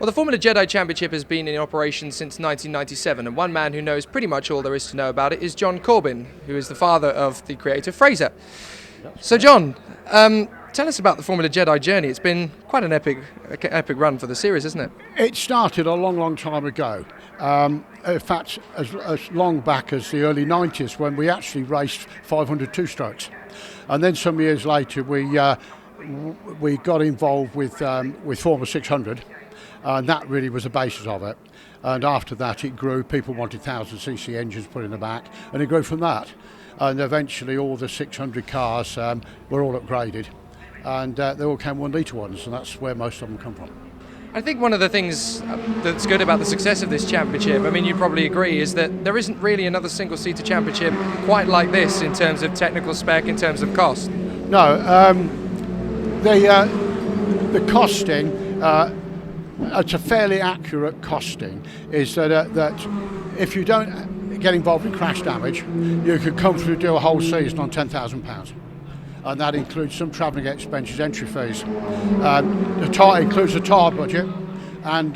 Well, the Formula Jedi Championship has been in operation since 1997, and one man who knows pretty much all there is to know about it is John Corbin, who is the father of the creator Fraser. So, John, tell us about the Formula Jedi journey. It's been quite an epic run for the series, isn't it? It started a long time ago. In fact, as long back as the early 90s, when we actually raced 500 two-strokes. And then some years later, we got involved with Formula 600. And that really was the basis of it. And after that, it grew. People wanted 1,000cc engines put in the back, and it grew from that. And eventually, all the 600 cars were all upgraded, and they all came 1 litre ones, and that's where most of them come from. I think one of the things that's good about the success of this championship, I mean, you probably agree, is that there isn't really another single-seater championship quite like this in terms of technical spec, in terms of cost. No, the costing. It's a fairly accurate costing, is that if you don't get involved in crash damage, you could comfortably do a whole season on £10,000. And that includes some travelling expenses, entry fees. It includes a tyre budget and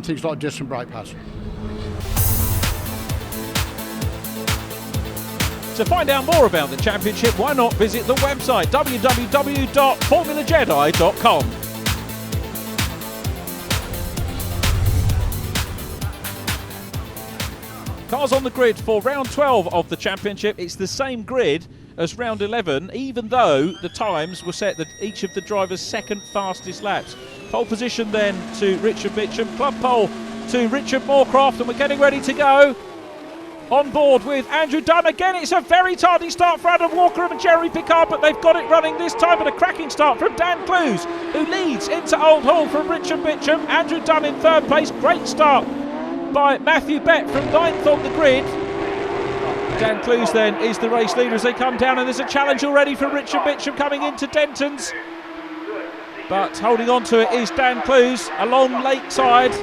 things like disc and brake pads. To find out more about the championship, why not visit the website www.formulajedi.com. Cars on the grid for round 12 of the championship. It's the same grid as round 11, even though the times were set that each of the drivers' second fastest laps. Pole position then to Richard Mitchum, club pole to Richard Moorcroft, and we're getting ready to go. On board with Andrew Dunn. Again, it's a very tardy start for Adam Walker and Jeremy Picard, but they've got it running this time, and a cracking start from Dan Clues, who leads into Old Hall from Richard Mitchum. Andrew Dunn in third place. Great start by Matthew Bett from 9th on the grid. Dan Clues then is the race leader as they come down, and there's a challenge already from Richard Mitchum coming into Denton's, but holding on to it is Dan Clues along Lakeside.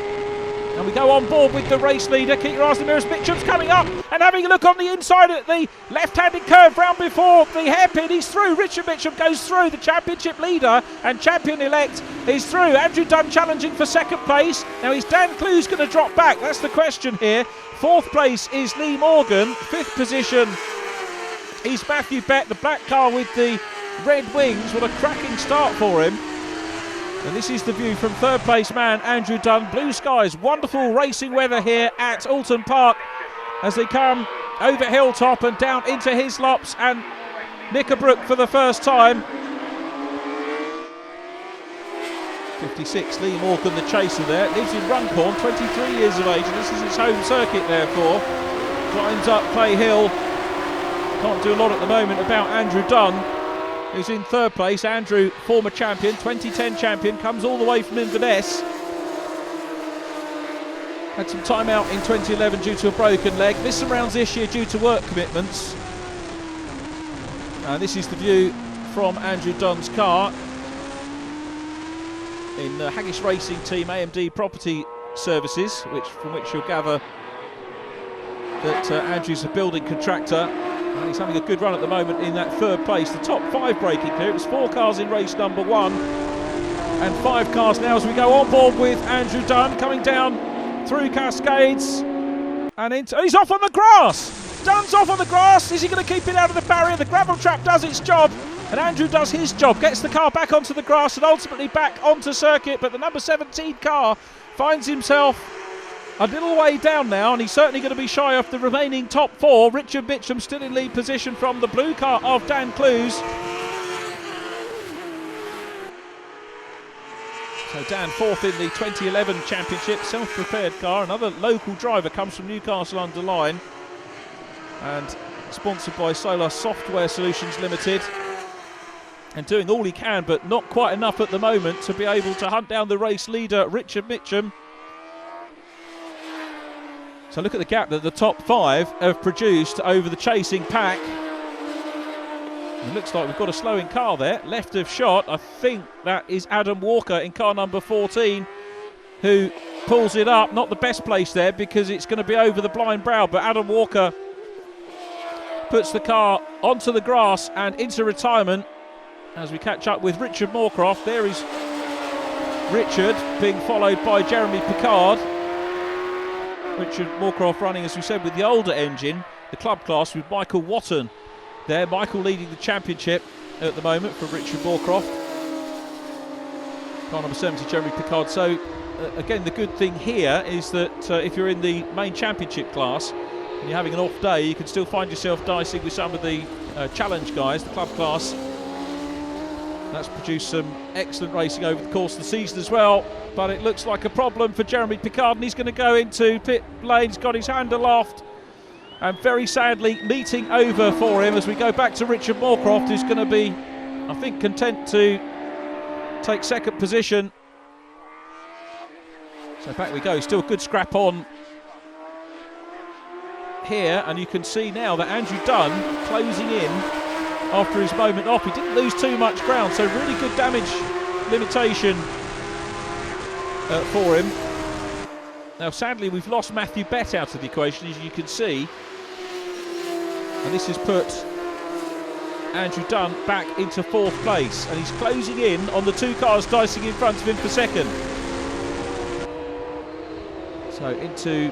And we go on board with the race leader. Keep your eyes on the mirrors. Mitchum's coming up and having a look on the inside at the left-handed curve round before the hairpin. He's through. Richard Mitchum goes through. The championship leader and champion-elect is through. Andrew Dunn challenging for second place. Now, is Dan Clues going to drop back? That's the question here. Fourth place is Lee Morgan. Fifth position is Matthew Bett, the black car with the red wings. What a cracking start for him. And this is the view from third place man Andrew Dunn. Blue skies, wonderful racing weather here at Alton Park as they come over Hilltop and down into Hislops and Knickerbrook for the first time. 56, Lee Morgan, the chaser there. Lives in Runcorn, 23 years of age, and this is his home circuit therefore. Climbs up Clay Hill. Can't do a lot at the moment about Andrew Dunn, who's in third place. Andrew, former champion, 2010 champion, comes all the way from Inverness. Had some time out in 2011 due to a broken leg. Missed some rounds this year due to work commitments. And this is the view from Andrew Dunn's car in the Haggish Racing Team AMD Property Services, from which you'll gather that Andrew's a building contractor. And he's having a good run at the moment in that third place. The top 5 breaking clear. It was 4 cars in race number 1 and 5 cars now as we go on board with Andrew Dunn coming down through Cascades and he's off on the grass. Dunn's off on the grass. Is he going to keep it out of the barrier? The gravel trap does its job and Andrew does his job, gets the car back onto the grass and ultimately back onto circuit, but the number 17 car finds himself a little way down now, and he's certainly going to be shy off the remaining top 4. Richard Mitchum still in lead position from the blue car of Dan Clues. So Dan fourth in the 2011 championship, self-prepared car. Another local driver comes from Newcastle under Lyne and sponsored by Solar Software Solutions Limited, and doing all he can but not quite enough at the moment to be able to hunt down the race leader Richard Mitchum. So look at the gap that the top 5 have produced over the chasing pack. It looks like we've got a slowing car there, left of shot. I think that is Adam Walker in car number 14 who pulls it up. Not the best place there because it's going to be over the blind brow, but Adam Walker puts the car onto the grass and into retirement as we catch up with Richard Moorcroft. There is Richard being followed by Jeremy Piccard. Richard Moorcroft running, as we said, with the older engine, the club class, with Michael Watton there. Michael leading the championship at the moment for Richard Moorcroft. Car number 70, Jeremy Piccard. So again, the good thing here is that if you're in the main championship class and you're having an off day, you can still find yourself dicing with some of the challenge guys, the club class. That's produced some excellent racing over the course of the season as well, but it looks like a problem for Jeremy Piccard, and he's going to go into pit lane. He's got his hand aloft, and very sadly meeting over for him as we go back to Richard Moorcroft, who's going to be, I think, content to take second position. So back we go, still a good scrap on here, and you can see now that Andrew Dunn closing in after his moment off. He didn't lose too much ground, so really good damage limitation for him. Now sadly we've lost Matthew Bett out of the equation, as you can see, and this has put Andrew Dunn back into fourth place, and he's closing in on the two cars dicing in front of him for second. So into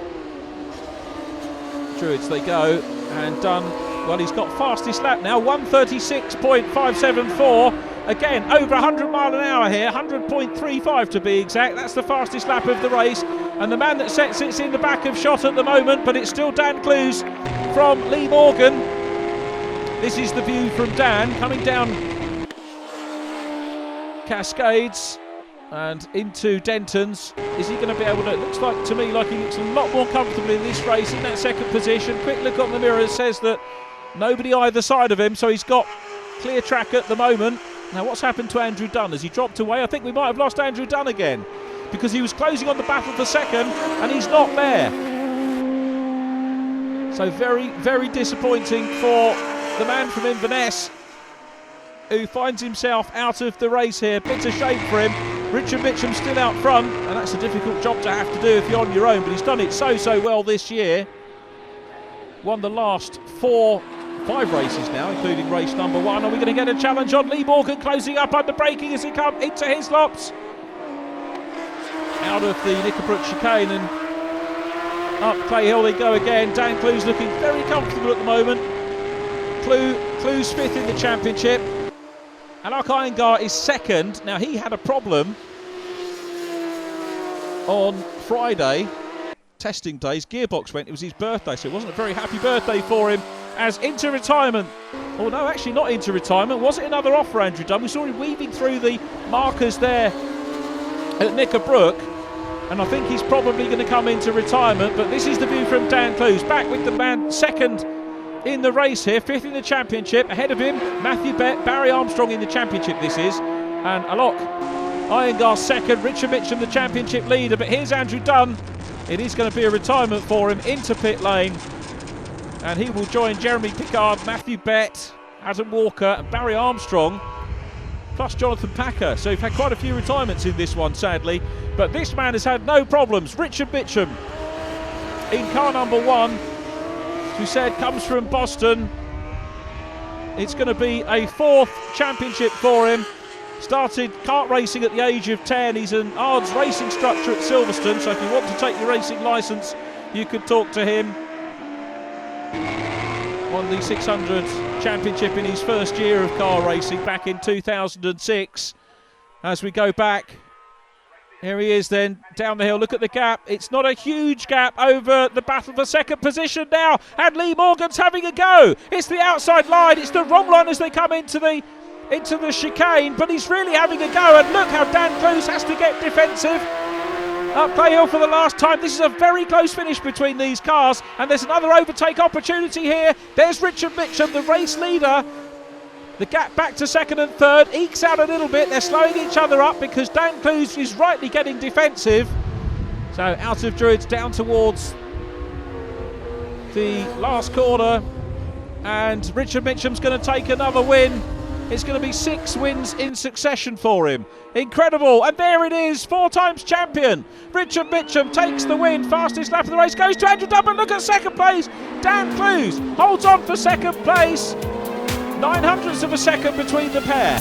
Druids they go, and Dunn, well, he's got fastest lap now, 136.574. Again, over 100 mile an hour here, 100.35 to be exact. That's the fastest lap of the race. And the man that sits in the back of shot at the moment, but it's still Dan Clues from Lee Morgan. This is the view from Dan coming down Cascades and into Denton's. Is he going to be able to? It looks like to me like he looks a lot more comfortable in this race in that second position. Quick look on the mirrors says that nobody either side of him, so he's got clear track at the moment. Now what's happened to Andrew Dunn? Has he dropped away? I think we might have lost Andrew Dunn again, because he was closing on the battle for second and he's not there. So very, very disappointing for the man from Inverness, who finds himself out of the race here. Bitter shame for him. Richard Mitchum still out front, and that's a difficult job to have to do if you're on your own, but he's done it so well this year. Won the last 5 races now, including race number 1. Are we going to get a challenge on Lee Morgan, closing up under braking as he comes into his lops? Out of the Knickerbrook chicane and up Clay Hill they go again. Dan Clues looking very comfortable at the moment. Clues 5th in the championship. Alok Iyengar is 2nd. Now he had a problem on Friday, testing days. Gearbox went, it was his birthday, so it wasn't a very happy birthday for him. As into retirement, oh no, actually not into retirement. Was it another off for Andrew Dunn? We saw him weaving through the markers there at Knickerbrook, and I think he's probably going to come into retirement. But this is the view from Dan Clues, back with the man 2nd in the race here, 5th in the championship. Ahead of him, Matthew Bett, Barry Armstrong in the championship this is, and Alok Iyengar 2nd, Richard Mitchum the championship leader. But here's Andrew Dunn. It is going to be a retirement for him into pit lane, and he will join Jeremy Piccard, Matthew Bett, Adam Walker and Barry Armstrong, plus Jonathan Packer. So we've had quite a few retirements in this one, sadly, but this man has had no problems. Richard Mitchum in car number 1, as we said, comes from Boston. It's going to be a 4th championship for him. Started kart racing at the age of 10. He's an ARDS racing instructor at Silverstone, so if you want to take your racing licence, you could talk to him. Won the 600 championship in his first year of car racing back in 2006. As we go back, here he is then down the hill. Look at the gap. It's not a huge gap over the battle for second position now, and Lee Morgan's having a go. It's the outside line. It's the wrong line as they come into the chicane, but he's really having a go, and look how Dan Clues has to get defensive up Clay Hill for the last time. This is a very close finish between these cars, and there's another overtake opportunity here. There's Richard Mitchum, the race leader. The gap back to 2nd and 3rd ekes out a little bit. They're slowing each other up because Dan Clues is rightly getting defensive. So out of Druids down towards the last corner, and Richard Mitchum's going to take another win. It's going to be 6 wins in succession for him. Incredible. And there it is, 4 times champion. Richard Mitchum takes the win. Fastest lap of the race goes to Andrew Dunn. Look at 2nd place. Dan Clues holds on for 2nd place. 0.09 of a second between the pair.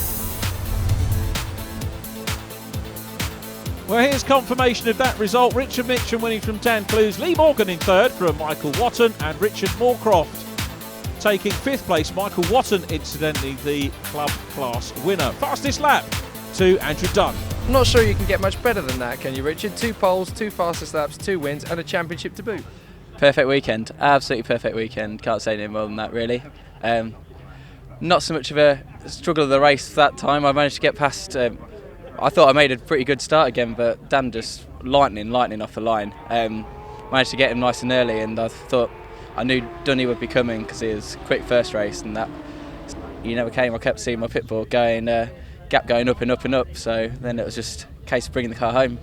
Well, here's confirmation of that result. Richard Mitchum winning from 10 clues. Lee Morgan in third from Michael Watton, and Richard Moorcroft taking fifth place. Michael Watton, incidentally, the club class winner. Fastest lap to Andrew Dunn. I'm not sure you can get much better than that, can you, Richard? 2 poles, 2 fastest laps, 2 wins, and a championship to boot. Perfect weekend, absolutely perfect weekend. Can't say any more than that, really. Not so much of a struggle of the race that time. I managed to get past. I thought I made a pretty good start again, but Dan just lightning off the line. Managed to get him nice and early, and I thought I knew Dunny would be coming because he was quick first race, and that he never came. I kept seeing my pit board going, gap going up and up and up. So then it was just a case of bringing the car home.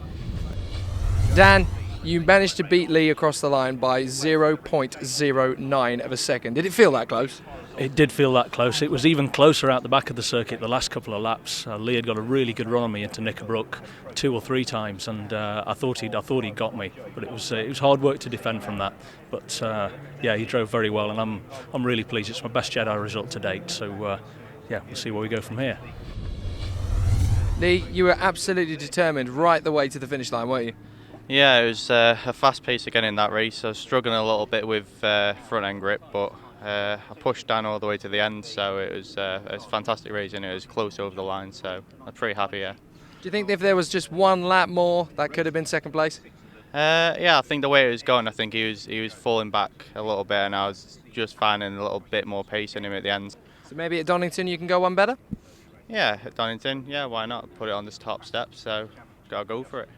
Dan, you managed to beat Lee across the line by 0.09 of a second. Did it feel that close? It did feel that close. It was even closer out the back of the circuit the last couple of laps. Lee had got a really good run on me into Knickerbrook 2 or 3 times, and I thought he'd got me. But it was hard work to defend from that. But yeah, he drove very well, and I'm really pleased. It's my best Jedi result to date. So yeah, we'll see where we go from here. Lee, you were absolutely determined right the way to the finish line, weren't you? Yeah, it was a fast pace again in that race. I was struggling a little bit with front end grip, but I pushed Dan all the way to the end, so it was a fantastic race and it was close over the line, so I'm pretty happy, yeah. Do you think if there was just 1 lap more, that could have been second place? Yeah, I think the way it was going, I think he was falling back a little bit, and I was just finding a little bit more pace in him at the end. So maybe at Donington you can go 1 better? Yeah, at Donington, yeah, why not? Put it on this top step, so gotta go for it.